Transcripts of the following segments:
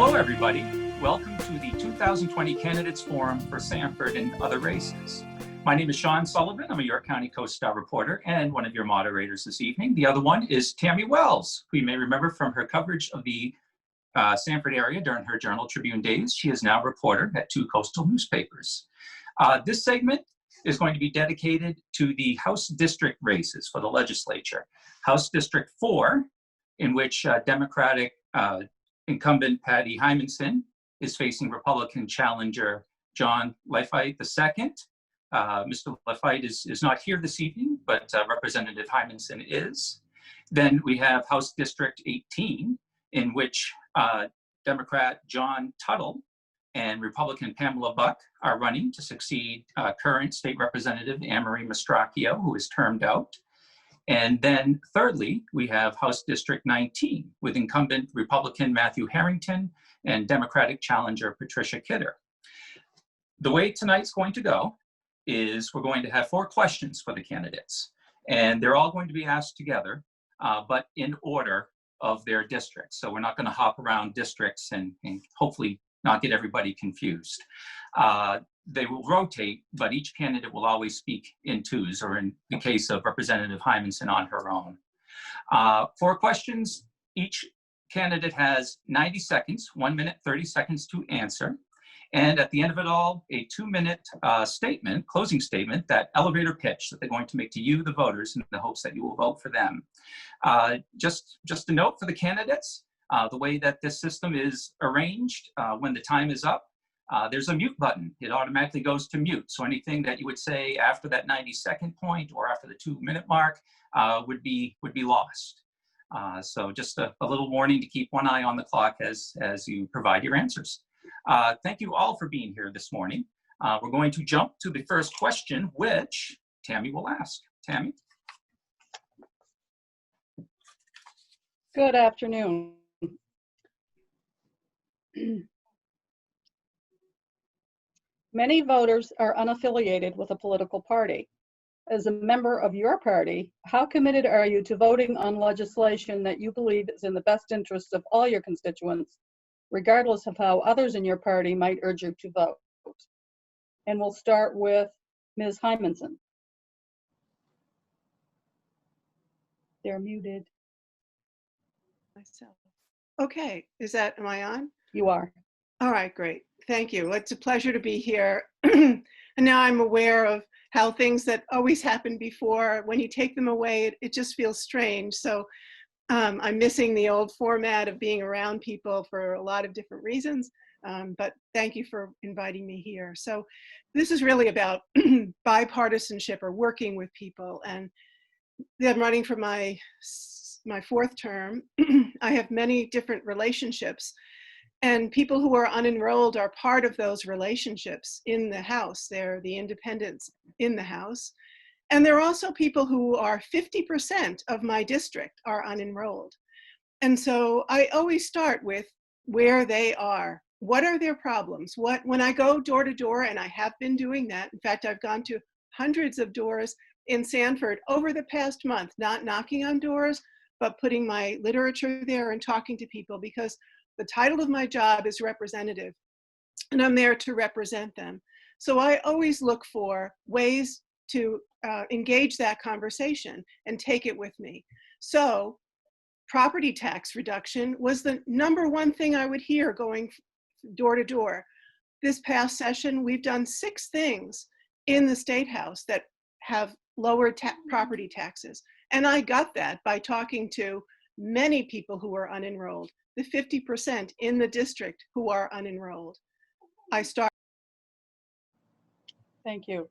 Hello, everybody. Welcome to the 2020 Candidates Forum for Sanford and Other Races. My name is Shawn Sullivan. I'm a York County Co-Star reporter and one of your moderators this evening. The other one is Tammy Wells, who you may remember from her coverage of the Sanford area during her Journal Tribune days. She is now a reporter at 2 coastal newspapers. This segment is going to be dedicated to the House District races for the legislature. House District 4, in which Democratic incumbent Patty Hymanson is facing Republican challenger John Lafayette II. Mr. Lafayette is not here this evening, but Representative Hymanson is. Then we have House District 18, in which Democrat John Tuttle and Republican Pamela Buck are running to succeed current State Representative Anne-Marie Mastracchio, who is termed out. And then thirdly, we have House District 19 with incumbent Republican Matthew Harrington and Democratic challenger Patricia Kidder. The way tonight's going to go is we're going to have 4 questions for the candidates, and they're all going to be asked together, but in order of their districts. So we're not going to hop around districts and hopefully not get everybody confused. They will rotate, but each candidate will always speak in twos, or in the case of Representative Hymanson, on her own. 4 questions. Each candidate has 90 seconds, 1 minute, 30 seconds to answer. And at the end of it all, a 2-minute statement, closing statement, that elevator pitch that they're going to make to you, the voters, in the hopes that you will vote for them. Just a note for the candidates, the way that this system is arranged, when the time is up, there's a mute button. It automatically goes to mute. So anything that you would say after that 90-second point or after the 2-minute mark would be lost. So just a little warning to keep one eye on the clock as you provide your answers. Thank you all for being here this morning. We're going to jump to the first question, which Tammy will ask. Tammy? Good afternoon. Many voters are unaffiliated with a political party. As a member of your party, how committed are you to voting on legislation that you believe is in the best interests of all your constituents, regardless of how others in your party might urge you to vote? And we'll start with Ms. Hymanson. They're muted. Myself. Okay, am I on? You are. All right, great. Thank you. It's a pleasure to be here. And now I'm aware of how things that always happened before, when you take them away, it just feels strange. So I'm missing the old format of being around people for a lot of different reasons. But thank you for inviting me here. So this is really about bipartisanship, or working with people. And I'm running for my 4th term. I have many different relationships, and people who are unenrolled are part of those relationships in the House. They're the independents in the House. And there are also people who are 50% of my district are unenrolled. And so I always start with where they are. What are their problems? When I go door to door, and I have been doing that. In fact, I've gone to hundreds of doors in Sanford over the past month, not knocking on doors, but putting my literature there and talking to people, because the title of my job is representative, and I'm there to represent them. So I always look for ways to engage that conversation and take it with me. So property tax reduction was the #1 thing I would hear going door to door. This past session, we've done 6 things in the State House that have lowered property taxes. And I got that by talking to many people who are unenrolled, the 50% in the district who are unenrolled. Thank you.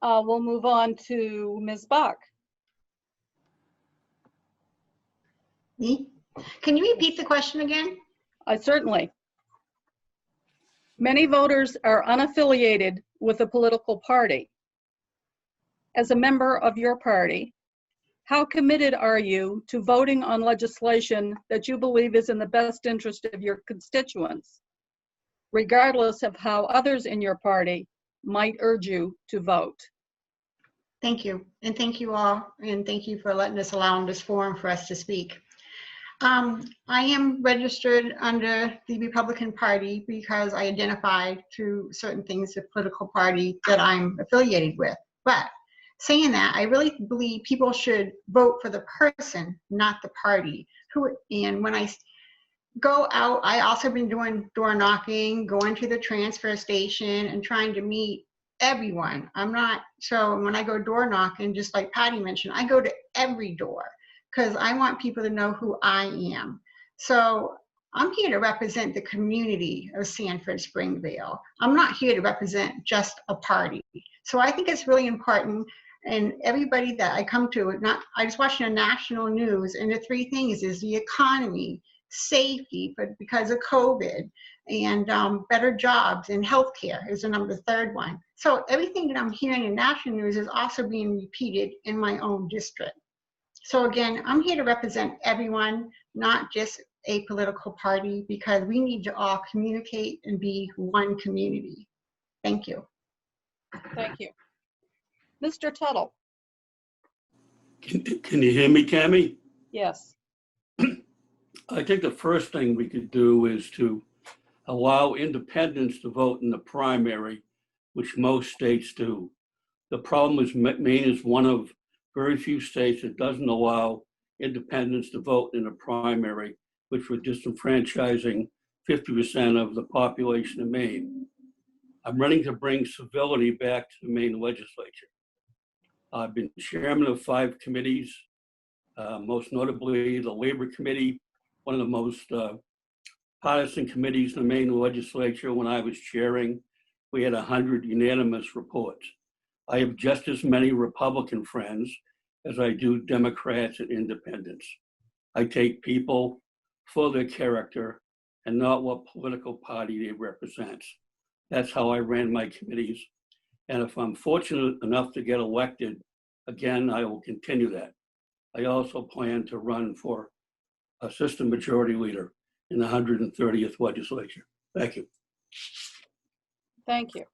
We'll move on to Ms. Buck. Me? Can you repeat the question again? Certainly. Many voters are unaffiliated with a political party. As a member of your party, how committed are you to voting on legislation that you believe is in the best interest of your constituents, regardless of how others in your party might urge you to vote? Thank you. And thank you all. And thank you for allowing this forum for us to speak. I am registered under the Republican Party because I identify through certain things the political party that I'm affiliated with. But saying that, I really believe people should vote for the person, not the party. And when I go out, I also been doing door knocking, going to the transfer station and trying to meet everyone. So when I go door knocking, just like Patty mentioned, I go to every door because I want people to know who I am. So I'm here to represent the community of Sanford Springvale. I'm not here to represent just a party. So I think it's really important. And everybody that I come to, I was watching the national news, and the three things is the economy, safety, but because of COVID, and better jobs and healthcare is the third one. So everything that I'm hearing in national news is also being repeated in my own district. So again, I'm here to represent everyone, not just a political party, because we need to all communicate and be one community. Thank you. Thank you. Mr. Tuttle? Can you hear me, Tammy? Yes. I think the first thing we could do is to allow independents to vote in the primary, which most states do. The problem is Maine is one of very few states that doesn't allow independents to vote in a primary, which would disenfranchising 50% of the population of Maine. I'm running to bring civility back to the Maine legislature. I've been chairman of 5 committees, most notably the Labor Committee, one of the most partisan committees in the Maine legislature. When I was chairing, we had 100 unanimous reports. I have just as many Republican friends as I do Democrats and independents. I take people for their character and not what political party they represent. That's how I ran my committees. And if I'm fortunate enough to get elected, again, I will continue that. I also plan to run for assistant majority leader in the 130th legislature. Thank you. Thank you.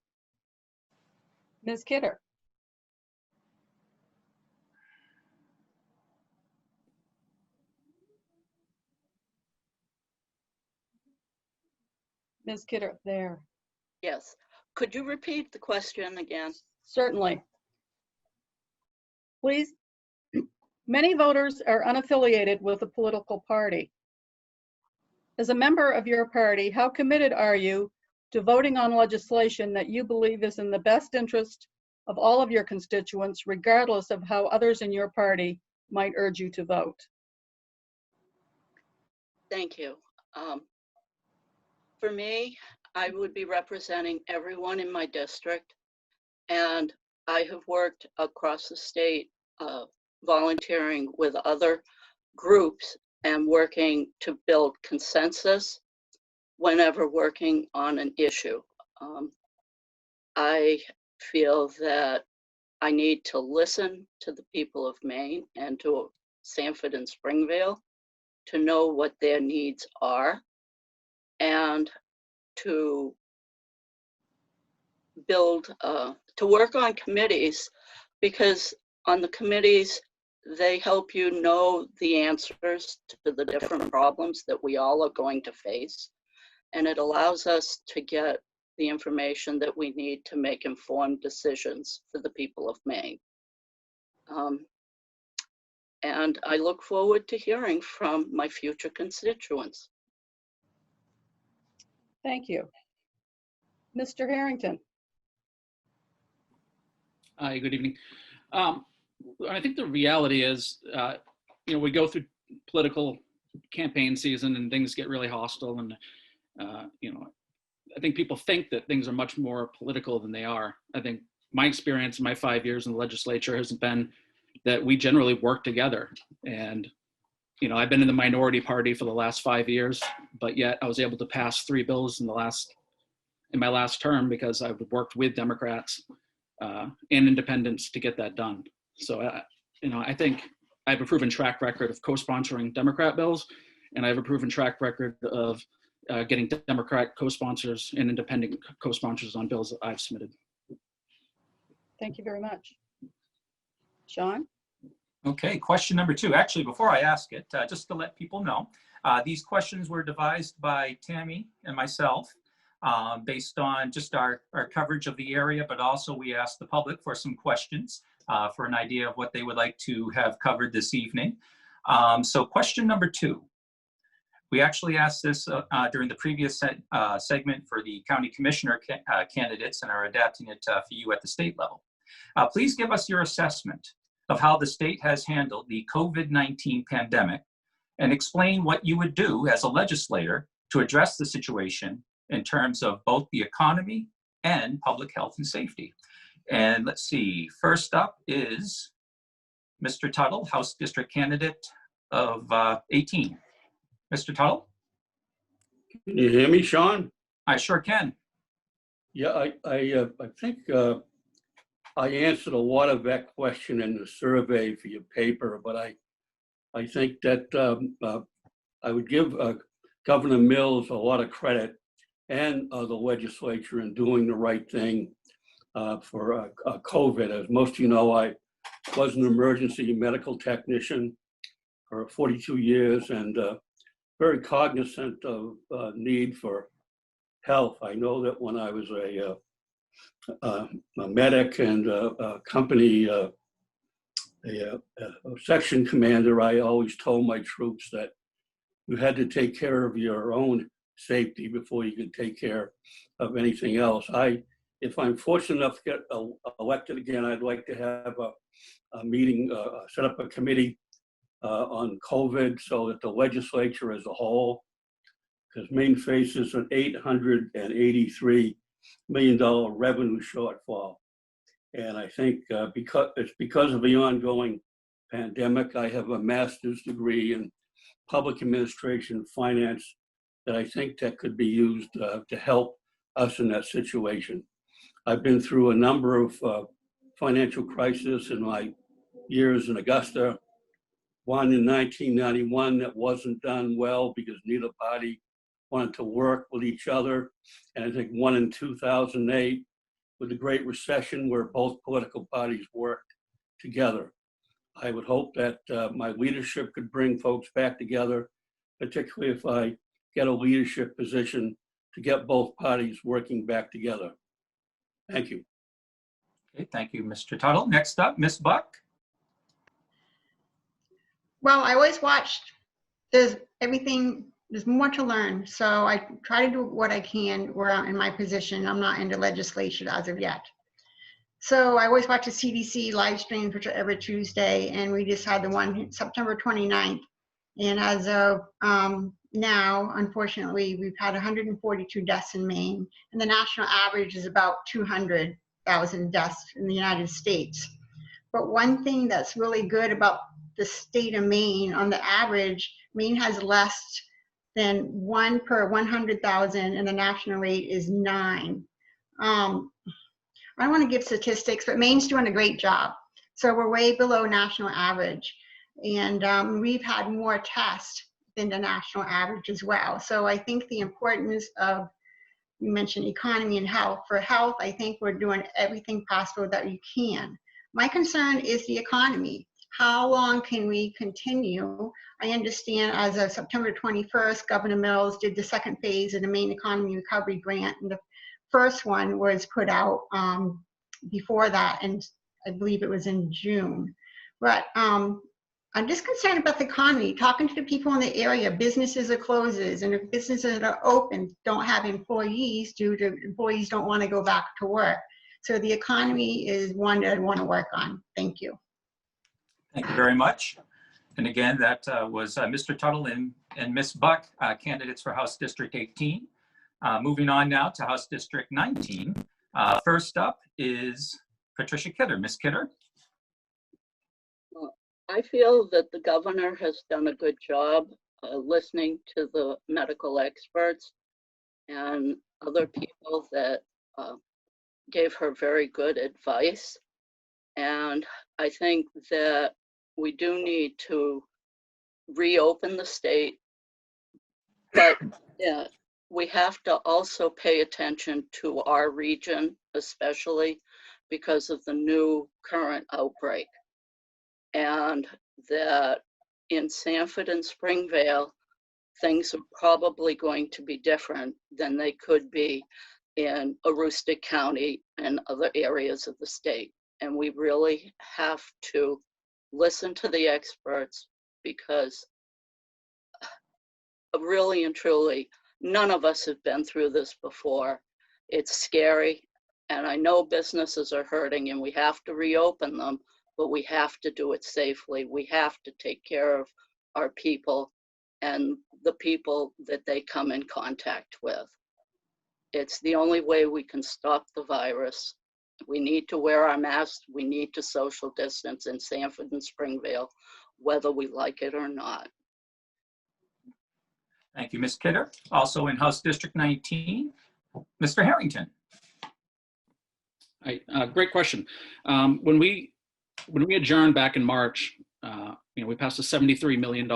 Ms. Kidder? Ms. Kidder, there. Yes. Could you repeat the question again? Certainly. Please, many voters are unaffiliated with a political party. As a member of your party, how committed are you to voting on legislation that you believe is in the best interest of all of your constituents, regardless of how others in your party might urge you to vote? Thank you. For me, I would be representing everyone in my district, and I have worked across the state volunteering with other groups and working to build consensus whenever working on an issue. I feel that I need to listen to the people of Maine and to Sanford and Springvale to know what their needs are, and to build, to work on committees, because on the committees, they help you know the answers to the different problems that we all are going to face. And it allows us to get the information that we need to make informed decisions for the people of Maine. And I look forward to hearing from my future constituents. Thank you. Mr. Harrington? Hi, good evening. I think the reality is, we go through political campaign season and things get really hostile, and I think people think that things are much more political than they are. I think my experience in my 5 years in the legislature has been that we generally work together. And, I've been in the minority party for the last 5 years, but yet I was able to pass 3 bills in my last term because I've worked with Democrats and independents to get that done. So, I think I have a proven track record of co-sponsoring Democrat bills, and I have a proven track record of getting Democrat co-sponsors and independent co-sponsors on bills that I've submitted. Thank you very much. Shawn? Okay, question number 2. Actually, before I ask it, just to let people know, these questions were devised by Tammy and myself based on just our coverage of the area, but also we asked the public for some questions for an idea of what they would like to have covered this evening. So question number 2. We actually asked this during the previous segment for the county commissioner candidates and are adapting it for you at the state level. Please give us your assessment of how the state has handled the COVID-19 pandemic and explain what you would do as a legislator to address the situation in terms of both the economy and public health and safety. And let's see, first up is Mr. Tuttle, House District candidate of 18. Mr. Tuttle? Can you hear me, Shawn? I sure can. Yeah, I think I answered a lot of that question in the survey for your paper, but I think that I would give Governor Mills a lot of credit and the legislature in doing the right thing for COVID. As most of you know, I was an emergency medical technician for 42 years and very cognizant of need for health. I know that when I was a medic and a company a section commander, I always told my troops that you had to take care of your own safety before you could take care of anything else. If I'm fortunate enough to get elected again, I'd like to have a meeting, set up a committee on COVID so that the legislature as a whole, because Maine faces an $883 million revenue shortfall. And I think because of the ongoing pandemic, I have a master's degree in public administration and finance that I think that could be used to help us in that situation. I've been through a number of financial crises in my years in Augusta. One in 1991 that wasn't done well because neither party wanted to work with each other. And I think one in 2008 with the Great Recession where both political parties worked together. I would hope that my leadership could bring folks back together, particularly if I get a leadership position to get both parties working back together. Thank you. Okay, thank you, Mr. Tuttle. Next up, Ms. Buck. Well, I always watched, there's more to learn. So I try to do what I can where I'm in my position. I'm not into legislation as of yet. So I always watch the CDC live streams, which are every Tuesday, and we just had the one September 29th. And as of now, unfortunately, we've had 142 deaths in Maine, and the national average is about 200,000 deaths in the United States. But one thing that's really good about the state of Maine, on the average, Maine has less than 1 per 100,000, and the national rate is 9. I don't want to give statistics, but Maine's doing a great job. So we're way below national average. And we've had more tests than the national average as well. So I think the importance of, you mentioned economy and health. For health, I think we're doing everything possible that we can. My concern is the economy. How long can we continue? I understand as of September 21st, Governor Mills did the second phase of the Maine Economy Recovery Grant. And the first one was put out before that, and I believe it was in June. But I'm just concerned about the economy. Talking to the people in the area, businesses are closed, and if businesses that are open don't have employees due to employees don't want to go back to work. So the economy is one that I want to work on. Thank you. Thank you very much. And again, that was Mr. Tuttle and Ms. Buck, candidates for House District 18. Moving on now to House District 19. First up is Patricia Kidder. Ms. Kidder. I feel that the governor has done a good job listening to the medical experts and other people that gave her very good advice. And I think that we do need to reopen the state, but we have to also pay attention to our region, especially because of the new current outbreak. and that in Sanford and Springvale, things are probably going to be different than they could be in Aroostook County and other areas of the state. And we really have to listen to the experts, because really and truly, none of us have been through this before. It's scary, and I know businesses are hurting and we have to reopen them, but we have to do it safely. We have to take care of our people and the people that they come in contact with. It's the only way we can stop the virus. We need to wear our masks. We need to social distance in Sanford and Springvale, whether we like it or not. Thank you, Ms. Kidder. Also in House District 19, Mr. Harrington. Hi, great question. When we adjourned back in March, we passed a $73 million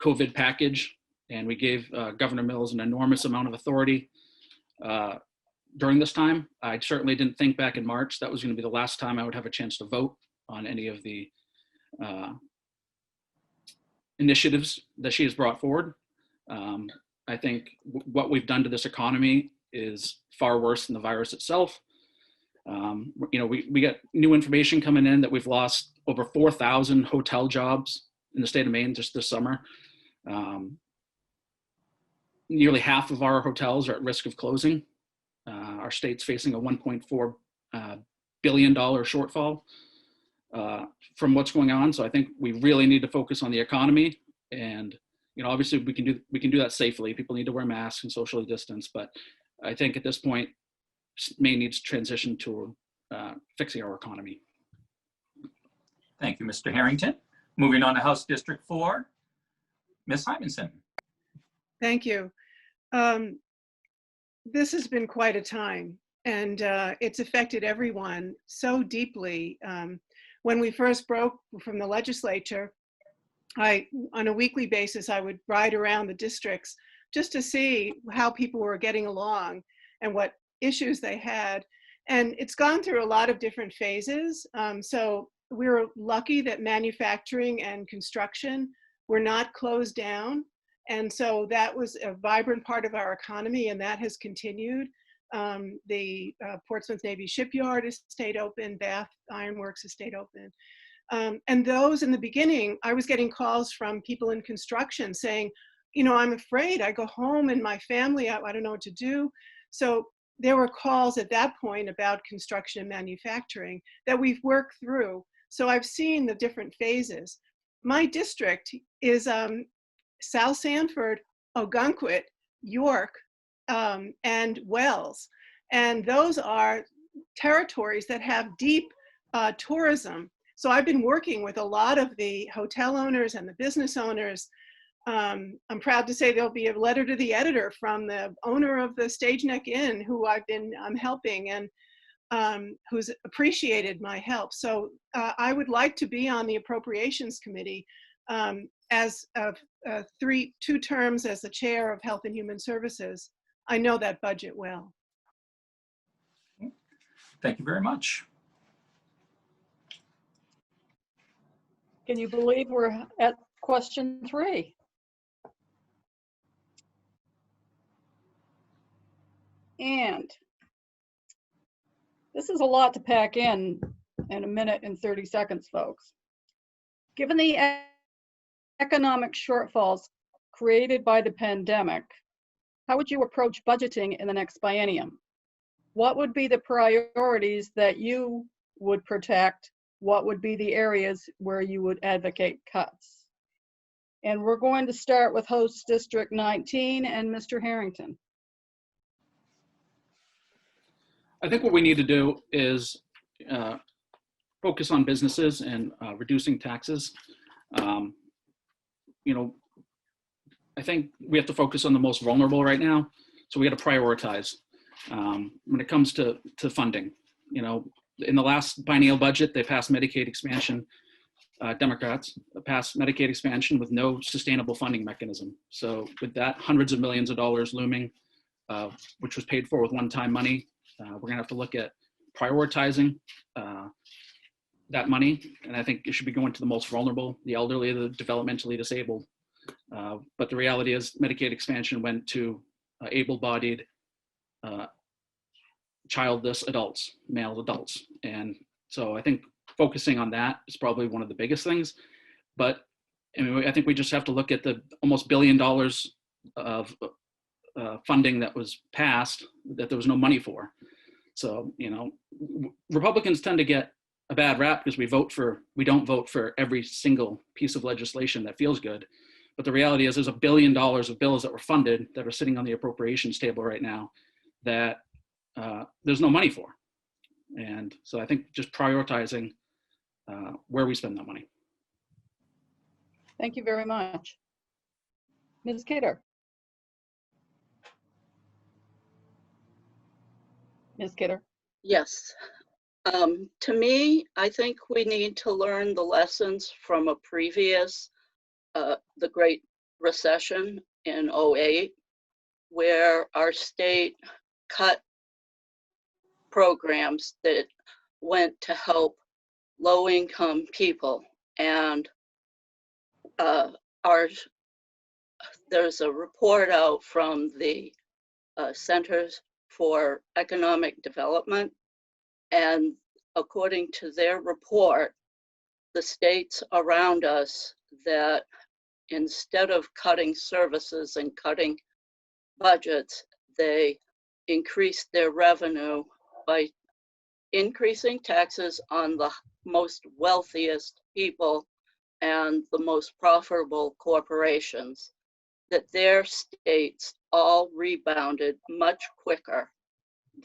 COVID package, and we gave Governor Mills an enormous amount of authority during this time. I certainly didn't think back in March that was going to be the last time I would have a chance to vote on any of the initiatives that she has brought forward. I think what we've done to this economy is far worse than the virus itself. We got new information coming in that we've lost over 4,000 hotel jobs in the state of Maine just this summer. Nearly half of our hotels are at risk of closing. Our state's facing a $1.4 billion shortfall from what's going on. So I think we really need to focus on the economy, and obviously we can do that safely. People need to wear masks and socially distance, but I think at this point, Maine needs to transition to fixing our economy. Thank you, Mr. Harrington. Moving on to House District 4, Ms. Hymanson. Thank you. This has been quite a time, and it's affected everyone so deeply. When we first broke from the legislature, on a weekly basis, I would ride around the districts just to see how people were getting along and what issues they had. And it's gone through a lot of different phases. So we were lucky that manufacturing and construction were not closed down. And so that was a vibrant part of our economy, and that has continued. The Portsmouth Navy Shipyard has stayed open, Bath Iron Works has stayed open. And those in the beginning, I was getting calls from people in construction saying, I'm afraid. I go home and my family, I don't know what to do. So there were calls at that point about construction and manufacturing that we've worked through. So I've seen the different phases. My district is South Sanford, Ogunquit, York, and Wells. And those are territories that have deep tourism. So I've been working with a lot of the hotel owners and the business owners. I'm proud to say there'll be a letter to the editor from the owner of the Stage Neck Inn, who I've been helping, and who's appreciated my help. So I would like to be on the Appropriations Committee as two terms as the chair of Health and Human Services. I know that budget well. Thank you very much. Can you believe we're at question 3? And this is a lot to pack in a minute and 30 seconds, folks. Given the economic shortfalls created by the pandemic, how would you approach budgeting in the next biennium? What would be the priorities that you would protect? What would be the areas where you would advocate cuts? And we're going to start with House District 19 and Mr. Harrington. I think what we need to do is focus on businesses and reducing taxes. I think we have to focus on the most vulnerable right now. So we got to prioritize when it comes to funding. In the last biennial budget, they passed Medicaid expansion. Democrats passed Medicaid expansion with no sustainable funding mechanism. So with that, hundreds of millions of dollars looming, which was paid for with one-time money, we're gonna have to look at prioritizing that money, and I think it should be going to the most vulnerable, the elderly, the developmentally disabled. But the reality is Medicaid expansion went to able-bodied, childless adults, male adults. And so I think focusing on that is probably one of the biggest things. But I mean, I think we just have to look at the almost $1 billion of funding that was passed that there was no money for. So, you know, Republicans tend to get a bad rap because we don't vote for every single piece of legislation that feels good. But the reality is there's $1 billion of bills that were funded that are sitting on the appropriations table right now that there's no money for. And so I think just prioritizing where we spend that money. Thank you very much. Ms. Kidder. Ms. Kidder. Yes. To me, I think we need to learn the lessons from a previous, the Great Recession in '08, where our state cut programs that went to help low-income people. And there's a report out from the Centers for Economic Development, and according to their report, the states around us that instead of cutting services and cutting budgets, they increased their revenue by increasing taxes on the most wealthiest people and the most profitable corporations, that their states all rebounded much quicker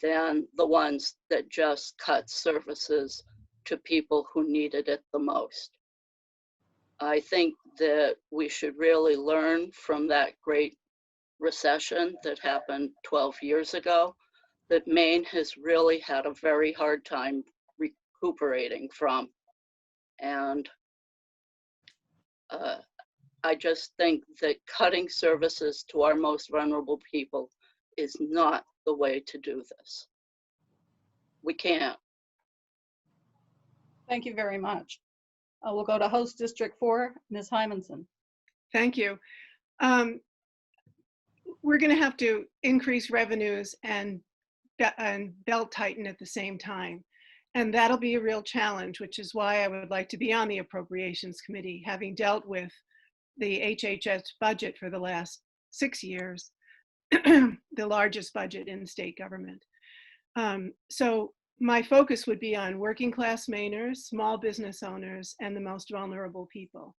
than the ones that just cut services to people who needed it the most. I think that we should really learn from that Great Recession that happened 12 years ago, that Maine has really had a very hard time recuperating from. And I just think that cutting services to our most vulnerable people is not the way to do this. We can't. Thank you very much. We'll go to House District 4, Ms. Hymanson. Thank you. We're going to have to increase revenues and belt tighten at the same time. And that'll be a real challenge, which is why I would like to be on the Appropriations Committee, having dealt with the HHS budget for the last 6 years, the largest budget in state government. So my focus would be on working class Mainers, small business owners, and the most vulnerable people.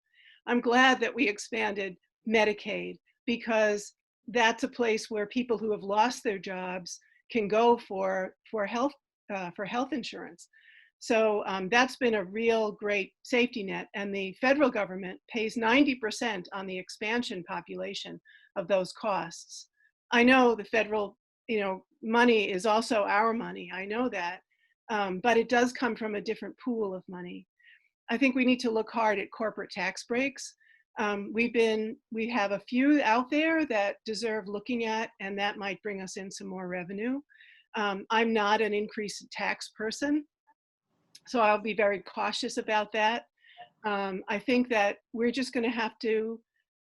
I'm glad that we expanded Medicaid, because that's a place where people who have lost their jobs can go for health insurance. So that's been a real great safety net, and the federal government pays 90% on the expansion population of those costs. I know the federal, money is also our money. I know that, but it does come from a different pool of money. I think we need to look hard at corporate tax breaks. We have a few out there that deserve looking at, and that might bring us in some more revenue. I'm not an increased tax person, so I'll be very cautious about that. I think that we're just going to have to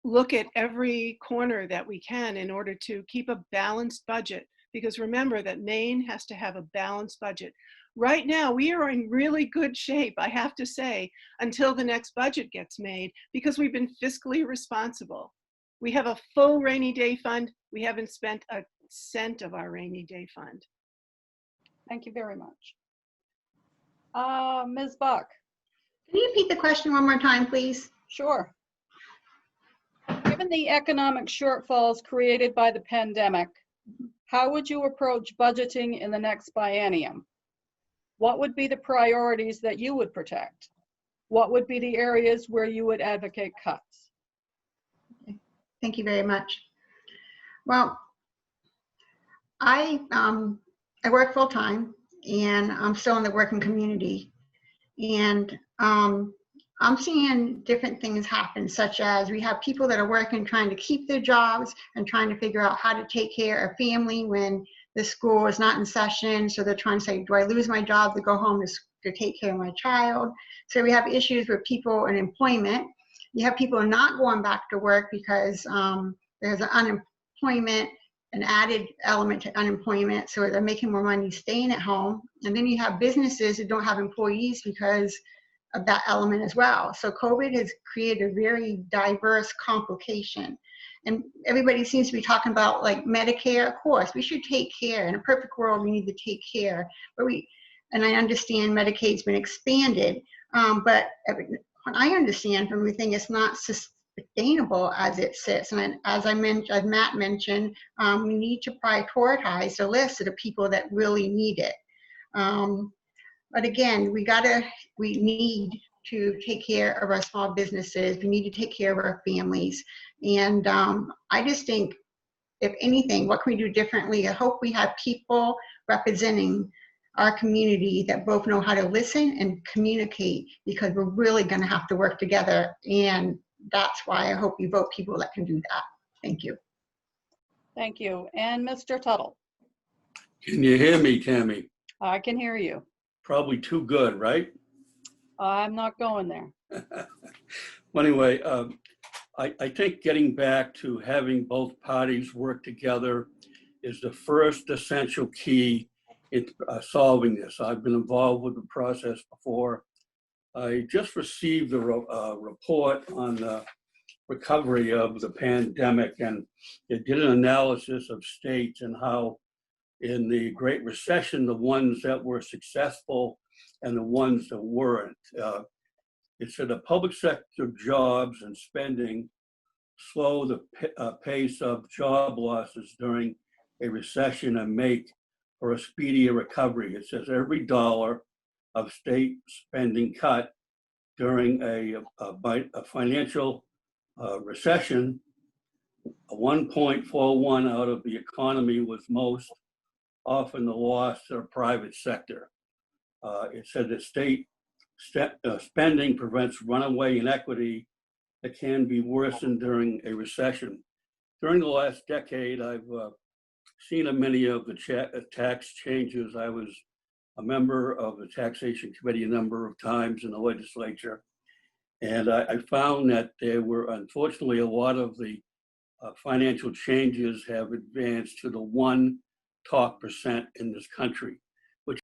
look at every corner that we can in order to keep a balanced budget, because remember that Maine has to have a balanced budget. Right now, we are in really good shape, I have to say, until the next budget gets made, because we've been fiscally responsible. We have a full rainy day fund. We haven't spent a cent of our rainy day fund. Thank you very much. Ms. Buck. Can you repeat the question one more time, please? Sure. Given the economic shortfalls created by the pandemic, how would you approach budgeting in the next biennium? What would be the priorities that you would protect? What would be the areas where you would advocate cuts? Okay. Thank you very much. Well, I work full time, and I'm still in the working community, and I'm seeing different things happen, such as we have people that are working, trying to keep their jobs and trying to figure out how to take care of family when the school is not in session. So they're trying to say, do I lose my job to go home to take care of my child. So we have issues with people in employment. You have people not going back to work because there's an unemployment, an added element to unemployment. So they're making more money staying at home. And then you have businesses that don't have employees because of that element as well. So COVID has created a very diverse complication. And everybody seems to be talking about like Medicare. Of course, we should take care. In a perfect world, we need to take care. But and I understand Medicaid's been expanded, but what I understand from everything, it's not sustainable as it sits. And as Matt mentioned, we need to prioritize the list of the people that really need it. But again, we need to take care of our small businesses. We need to take care of our families. And I just think, if anything, what can we do differently? I hope we have people representing our community that both know how to listen and communicate, because we're really going to have to work together. And that's why I hope you vote people that can do that. Thank you. Thank you. And Mr. Tuttle? Can you hear me, Tammy? I can hear you. Probably too good, right? I'm not going there. Well, anyway, I think getting back to having both parties work together is the first essential key in solving this. I've been involved with the process before. I just received a report on the recovery of the pandemic, and it did an analysis of states and how in the Great Recession, the ones that were successful and the ones that weren't. It said the public sector jobs and spending slow the pace of job losses during a recession and make for a speedier recovery. It says every dollar of state spending cut during a financial recession, 1.41 out of the economy was most often the loss to the private sector. It said that state spending prevents runaway inequity that can be worsened during a recession. During the last decade, I've seen many of the tax changes. I was a member of the taxation committee a number of times in the legislature. And I found that there were, unfortunately, a lot of the financial changes have advanced to the 1% in this country, which.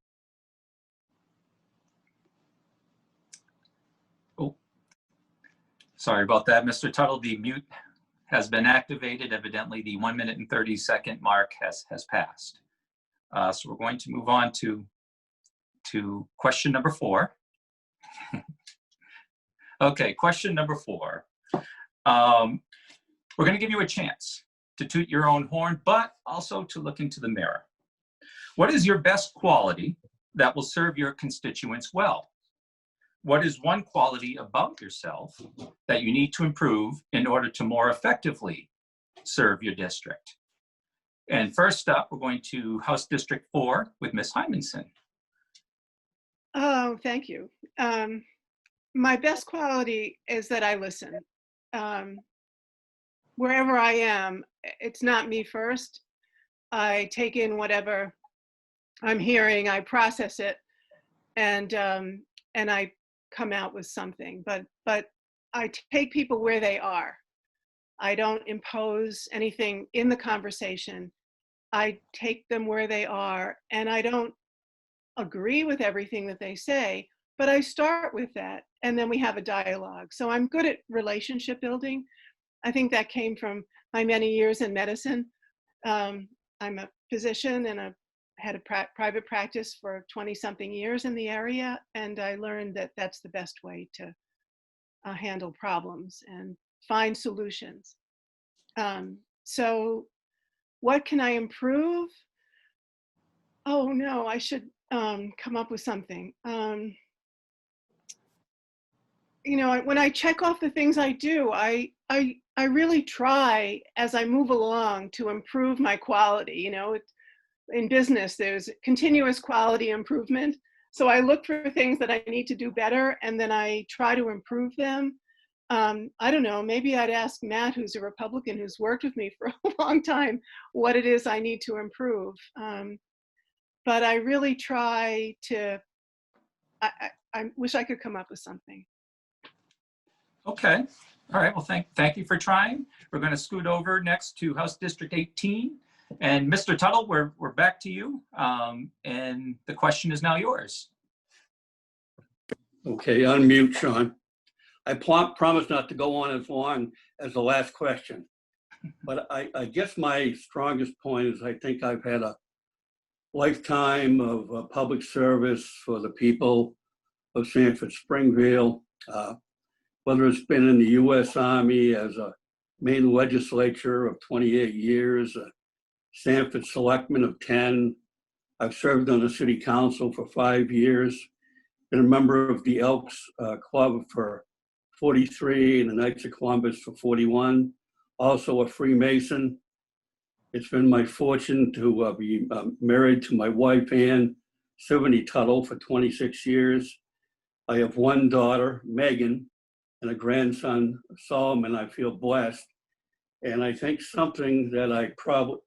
Oh, sorry about that, Mr. Tuttle. The mute has been activated. Evidently, the 1 minute and 30-second mark has passed. So we're going to move on to question number 4. Okay, question number 4. We're going to give you a chance to toot your own horn, but also to look into the mirror. What is your best quality that will serve your constituents well? What is one quality about yourself that you need to improve in order to more effectively serve your district? And first up, we're going to House District 4 with Ms. Hymanson. Oh, thank you. My best quality is that I listen. Wherever I am, it's not me first. I take in whatever I'm hearing, I process it, and I come out with something. But I take people where they are. I don't impose anything in the conversation. I take them where they are, and I don't agree with everything that they say, but I start with that, and then we have a dialogue. So I'm good at relationship building. I think that came from my many years in medicine. I'm a physician, and I had a private practice for 20-something years in the area, and I learned that that's the best way to handle problems and find solutions. So what can I improve? Oh no, I should come up with something. You know, when I check off the things I do, I really try as I move along to improve my quality. You know, in business, there's continuous quality improvement. So I look for things that I need to do better, and then I try to improve them. I don't know, maybe I'd ask Matt, who's a Republican, who's worked with me for a long time, what it is I need to improve. But I really try to I wish I could come up with something. Okay. All right. Well, thank you for trying. We're going to scoot over next to House District 18. And Mr. Tuttle, we're back to you. And the question is now yours. Okay, unmute, Shawn. I promise not to go on as long as the last question. But I guess my strongest point is I think I've had a lifetime of public service for the people of Sanford Springville, whether it's been in the U.S. Army as a Maine legislature of 28 years, a Sanford selectman of 10. I've served on the city council for 5 years, been a member of the Elks Club for 43 and the Knights of Columbus for 41, also a Freemason. It's been my fortune to be married to my wife, Ann Tuttle, for 26 years. I have one daughter, Megan, and a grandson, Sullivan. I feel blessed. And I think something that I probably,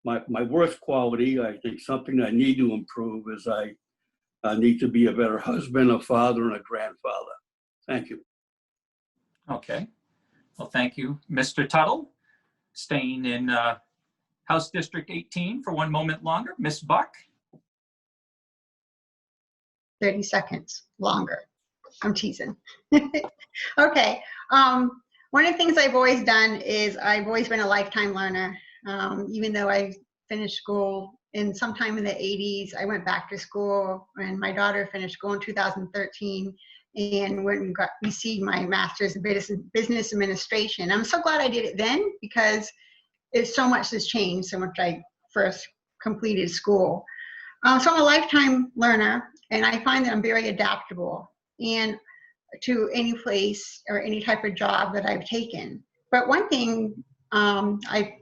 my worst quality, I think something I need to improve is I need to be a better husband, a father, and a grandfather. Thank you. Okay. Well, thank you, Mr. Tuttle. Staying in House District 18 for one moment longer. Ms. Buck. 30 seconds longer. I'm teasing. Okay. One of the things I've always done is I've always been a lifetime learner. Even though I finished school sometime in the 80s, I went back to school, and my daughter finished school in 2013 and went and received my master's in business administration. I'm so glad I did it then, because so much has changed since I first completed school. So I'm a lifetime learner, and I find that I'm very adaptable and to any place or any type of job that I've taken. But one thing I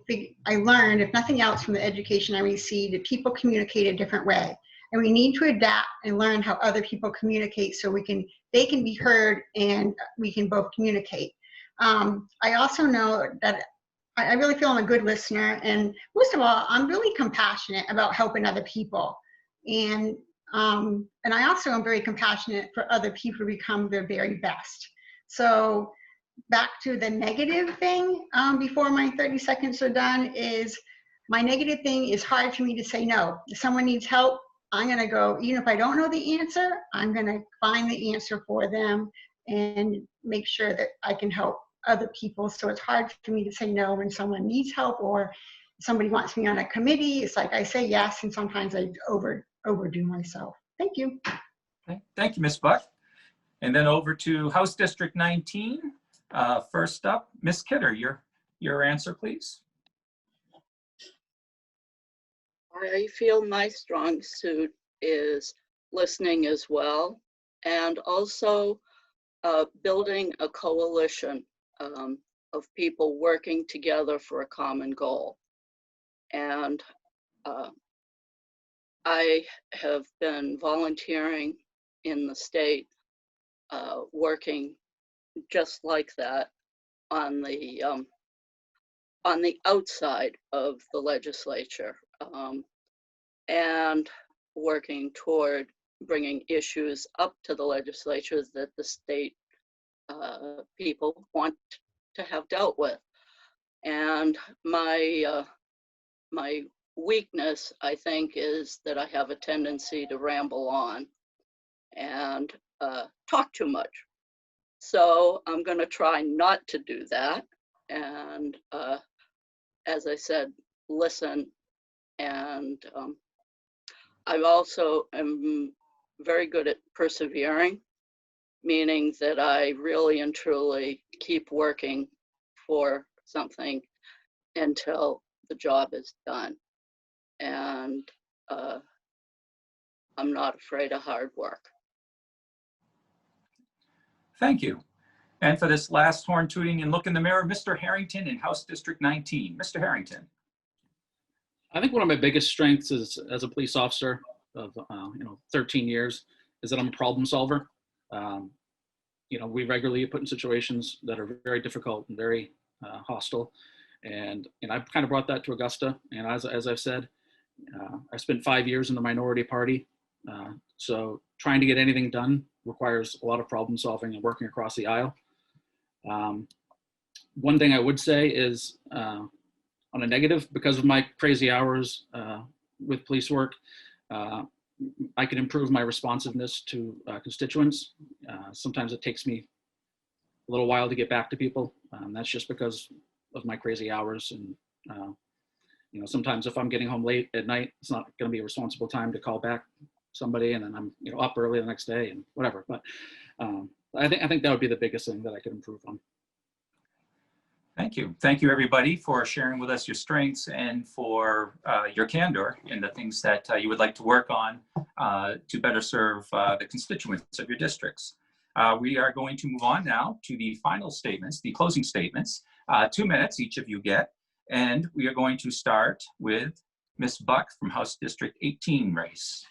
learned, if nothing else, from the education I received, that people communicate a different way, and we need to adapt and learn how other people communicate so they can be heard and we can both communicate. I also know that I really feel I'm a good listener, and most of all, I'm really compassionate about helping other people. And I also am very compassionate for other people to become their very best. So back to the negative thing, before my 30 seconds are done, is my negative thing is hard for me to say no. If someone needs help, I'm going to go, even if I don't know the answer, I'm going to find the answer for them and make sure that I can help other people. So it's hard for me to say no when someone needs help, or somebody wants me on a committee. It's like I say yes, and sometimes I overdo myself. Thank you. Okay. Thank you, Ms. Buck. And then over to House District 19. First up, Ms. Kidder, your answer, please. I feel my strong suit is listening as well, and also building a coalition of people working together for a common goal. And I have been volunteering in the state, working just like that on the outside of the legislature, and working toward bringing issues up to the legislature that the state people want to have dealt with. And my weakness, I think, is that I have a tendency to ramble on and talk too much. So I'm going to try not to do that. And as I said, listen. And I also am very good at persevering, meaning that I really and truly keep working for something until the job is done. And I'm not afraid of hard work. Thank you. And for this last horn tooting and look in the mirror, Mr. Harrington in House District 19. Mr. Harrington. I think one of my biggest strengths is, as a police officer of 13 years, is that I'm a problem solver. We regularly get put in situations that are very difficult and very hostile, and I've kind of brought that to Augusta. And as I've said, I spent 5 years in the minority party, So trying to get anything done requires a lot of problem solving and working across the aisle. One thing I would say is on a negative, because of my crazy hours with police work, I can improve my responsiveness to constituents. Sometimes it takes me a little while to get back to people. That's just because of my crazy hours. And, sometimes if I'm getting home late at night, it's not going to be a responsible time to call back somebody. And then I'm, up early the next day and whatever. But I think that would be the biggest thing that I could improve on. Thank you. Thank you, everybody, for sharing with us your strengths and for your candor in the things that you would like to work on to better serve the constituents of your districts. We are going to move on now to the final statements, the closing statements. 2 minutes each of you get. And we are going to start with Ms. Buck from House District 18 race.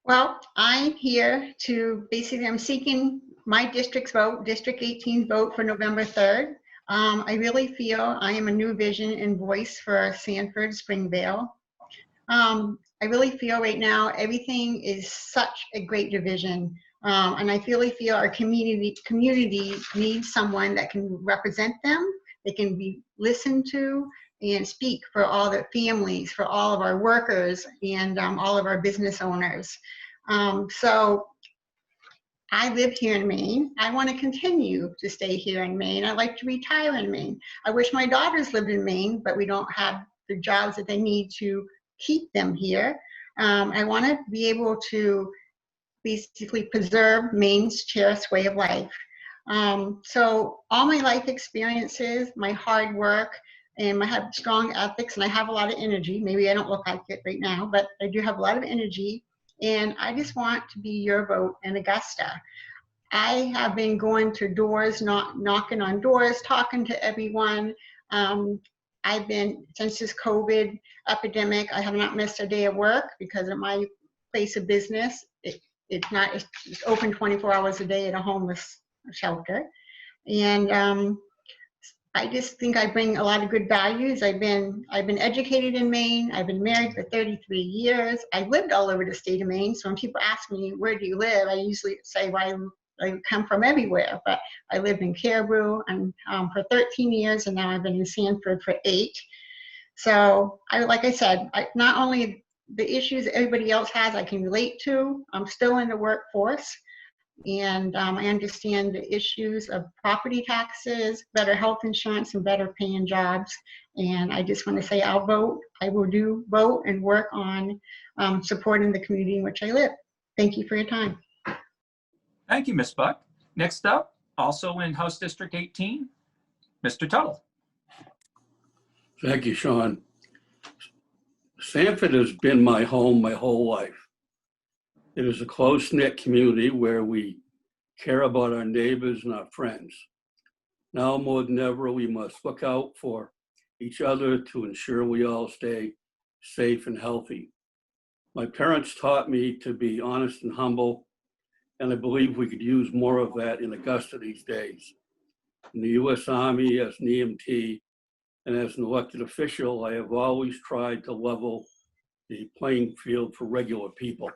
Well, I'm here to I'm seeking my district's vote, District 18's vote for November 3rd. I really feel I am a new vision and voice for Sanford, Springvale. I really feel right now everything is such a great division. And I really feel our community needs someone that can represent them, they can be listened to and speak for all the families, for all of our workers and all of our business owners. So I live here in Maine. I want to continue to stay here in Maine. I'd like to retire in Maine. I wish my daughters lived in Maine, but we don't have the jobs that they need to keep them here. I want to be able to basically preserve Maine's cherished way of life. So all my life experiences, my hard work, and I have strong ethics, and I have a lot of energy. Maybe I don't look like it right now, but I do have a lot of energy. And I just want to be your vote in Augusta. I have been going to doors, knocking on doors, talking to everyone. I've been, since this COVID epidemic, I have not missed a day of work because of my place of business. It's open 24 hours a day at a homeless shelter. And I just think I bring a lot of good values. I've been educated in Maine. I've been married for 33 years. I've lived all over the state of Maine. So when people ask me, where do you live? I usually say, well, I come from everywhere, but I lived in Caribou and for 13 years, and now I've been in Sanford for 8. So like I said, not only the issues that everybody else has, I can relate to. I'm still in the workforce. And I understand the issues of property taxes, better health insurance, and better paying jobs. And I just want to say I'll vote. I will vote and work on supporting the community in which I live. Thank you for your time. Thank you, Ms. Buck. Next up, also in House District 18, Mr. Tuttle. Thank you, Shawn. Sanford has been my home my whole life. It is a close-knit community where we care about our neighbors and our friends. Now more than ever, we must look out for each other to ensure we all stay safe and healthy. My parents taught me to be honest and humble, and I believe we could use more of that in Augusta these days. In the U.S. Army, as an EMT, and as an elected official, I have always tried to level the playing field for regular people.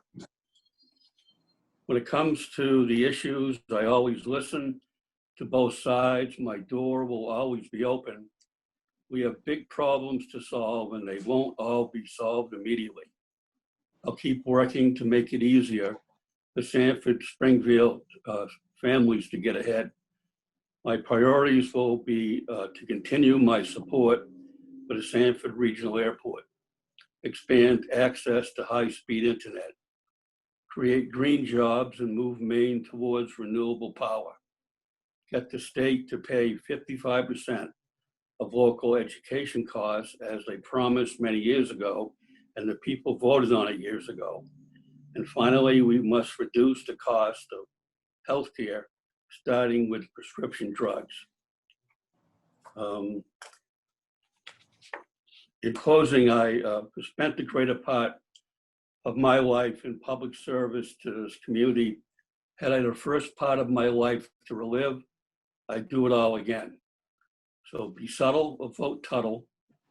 When it comes to the issues, I always listen to both sides. My door will always be open. We have big problems to solve, and they won't all be solved immediately. I'll keep working to make it easier for Sanford, Springvale families to get ahead. My priorities will be to continue my support for the Sanford Regional Airport, expand access to high-speed internet, create green jobs and move Maine towards renewable power, get the state to pay 55% of local education costs as they promised many years ago, and the people voted on it years ago. And finally, we must reduce the cost of healthcare, starting with prescription drugs. In closing, I spent the greater part of my life in public service to this community. Had I the first part of my life to relive, I'd do it all again. So be subtle or vote Tuttle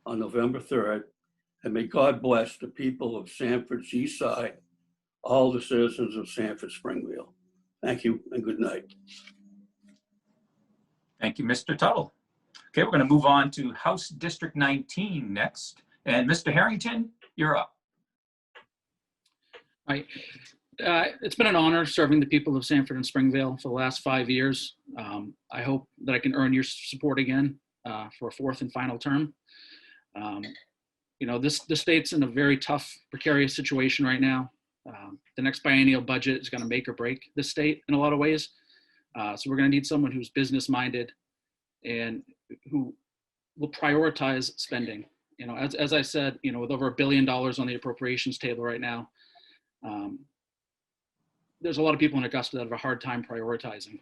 on November 3rd. And may God bless the people of Sanford's East Side, all the citizens of Sanford Springville. Thank you and good night. Thank you, Mr. Tuttle. Okay, we're going to move on to House District 19 next. And Mr. Harrington, you're up. Hi. It's been an honor serving the people of Sanford and Springvale for the last 5 years. I hope that I can earn your support again for a fourth and final term. You know, this state's in a very tough, precarious situation right now. The next biennial budget is going to make or break the state in a lot of ways. So we're going to need someone who's business-minded and who will prioritize spending. You know, as I said, you know, with over $1 billion on the appropriations table right now, there's a lot of people in Augusta that have a hard time prioritizing.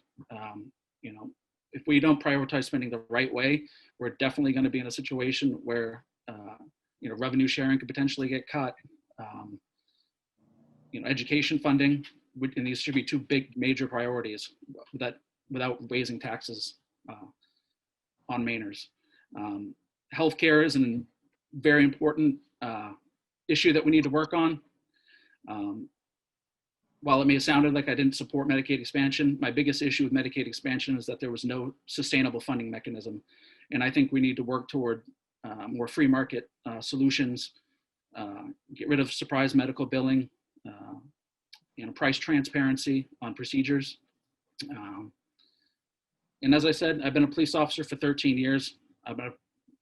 You know, if we don't prioritize spending the right way, we're definitely going to be in a situation where, you know, revenue sharing could potentially get cut. You know, education funding, and these should be two big major priorities without raising taxes on Mainers. Healthcare is a very important issue that we need to work on. While it may have sounded like I didn't support Medicaid expansion, my biggest issue with Medicaid expansion is that there was no sustainable funding mechanism. And I think we need to work toward more free market solutions, get rid of surprise medical billing, you know, price transparency on procedures. And as I said, I've been a police officer for 13 years. I've been a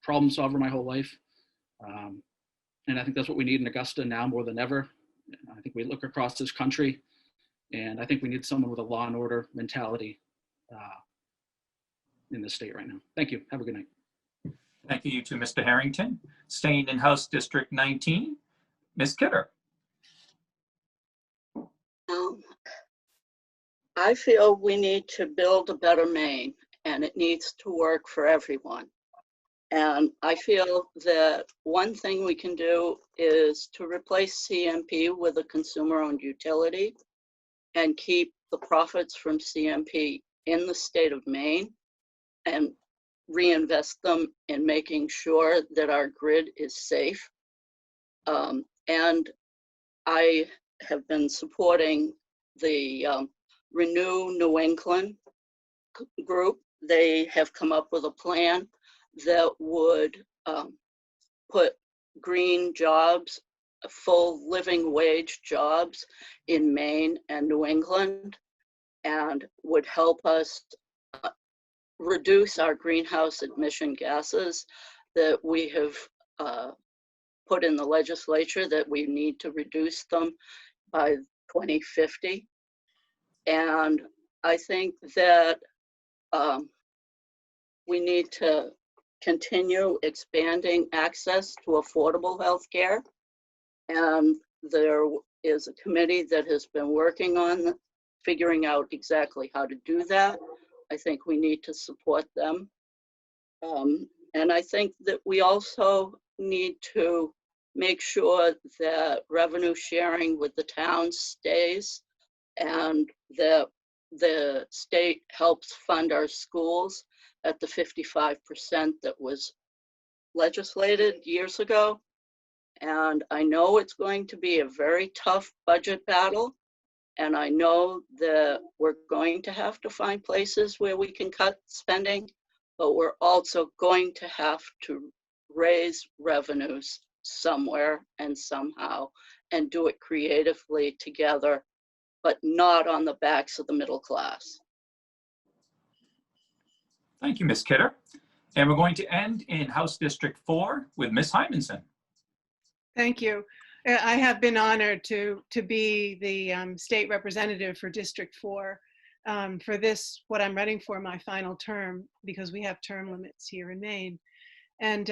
problem solver my whole life. And I think that's what we need in Augusta now more than ever. I think we look across this country, and I think we need someone with a law and order mentality in this state right now. Thank you. Have a good night. Thank you to Mr. Harrington. Staying in House District 19, Ms. Kidder. I feel we need to build a better Maine, and it needs to work for everyone. And I feel that one thing we can do is to replace CMP with a consumer-owned utility and keep the profits from CMP in the state of Maine and reinvest them in making sure that our grid is safe. And I have been supporting the Renew New England group. They have come up with a plan that would put green jobs, full living wage jobs in Maine and New England, and would help us reduce our greenhouse emission gases that we have put in the legislature, that we need to reduce them by 2050. And I think that we need to continue expanding access to affordable health care. And there is a committee that has been working on figuring out exactly how to do that. I think we need to support them. And I think that we also need to make sure that revenue sharing with the town stays, and that the state helps fund our schools at the 55% that was legislated years ago. And I know it's going to be a very tough budget battle. And I know that we're going to have to find places where we can cut spending, but we're also going to have to raise revenues somewhere and somehow, and do it creatively together, but not on the backs of the middle class. Thank you, Ms. Kidder. And we're going to end in House District 4 with Ms. Hymanson. Thank you. I have been honored to be the state representative for District 4 for this, what I'm running for, my final term, because we have term limits here in Maine. And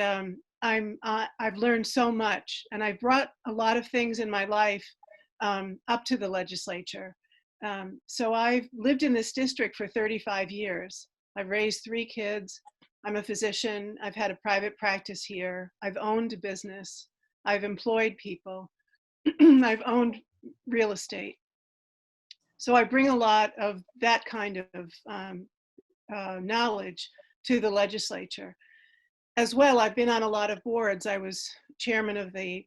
I've learned so much, and I've brought a lot of things in my life up to the legislature. So I've lived in this district for 35 years. I've raised 3 kids. I'm a physician. I've had a private practice here. I've owned a business. I've employed people. I've owned real estate. So I bring a lot of that kind of knowledge to the legislature. As well, I've been on a lot of boards. I was chairman of the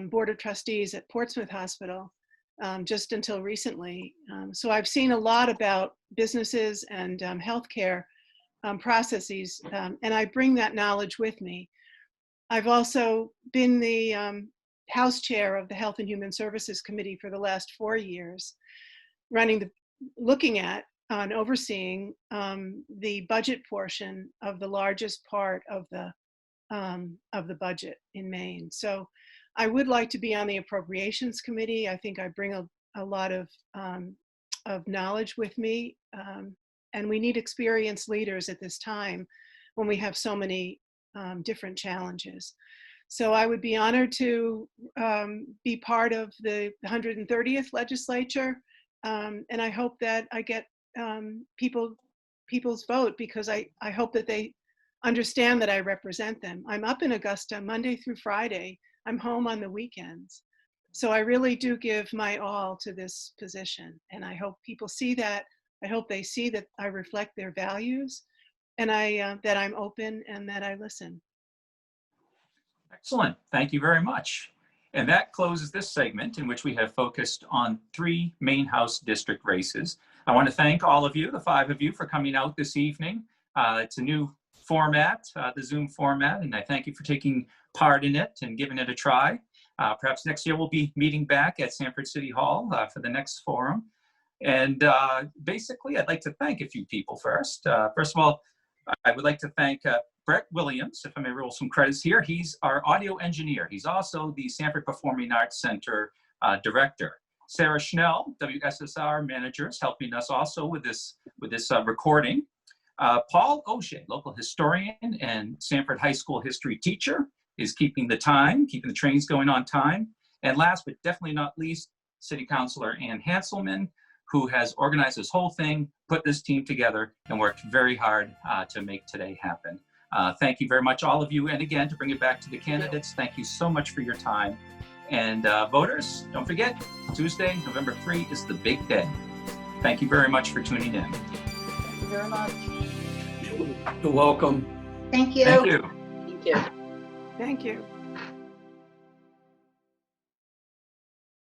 Board of Trustees at Portsmouth Hospital just until recently. So I've seen a lot about businesses and healthcare processes, and I bring that knowledge with me. I've also been the House Chair of the Health and Human Services Committee for the last 4 years, looking at and overseeing the budget portion of the largest part of the budget in Maine. So I would like to be on the Appropriations Committee. I think I bring a lot of knowledge with me, and we need experienced leaders at this time when we have so many different challenges. So I would be honored to be part of the 130th legislature, and I hope that I get people's vote, because I hope that they understand that I represent them. I'm up in Augusta Monday through Friday. I'm home on the weekends. So I really do give my all to this position, and I hope people see that. I hope they see that I reflect their values, and that I'm open and that I listen. Excellent. Thank you very much. And that closes this segment, in which we have focused on 3 Maine House district races. I want to thank all of you, the 5 of you, for coming out this evening. It's a new format, the Zoom format, and I thank you for taking part in it and giving it a try. Perhaps next year we'll be meeting back at Sanford City Hall for the next forum. And basically, I'd like to thank a few people first. First of all, I would like to thank Brett Williams, if I may roll some credits here. He's our audio engineer. He's also the Sanford Performing Arts Center director. Sarah Schnell, WSSR manager, is helping us also with this recording. Paul O'Shea, local historian and Sanford High School history teacher, is keeping the trains going on time. And last but definitely not least, City Councilor Ann Hanselman, who has organized this whole thing, put this team together, and worked very hard to make today happen. Thank you very much, all of you. And again, to bring it back to the candidates, thank you so much for your time. And voters, don't forget, Tuesday, November 3 is the big day. Thank you very much for tuning in. Thank you very much. You're welcome. Thank you. Thank you. Thank you. Thank you.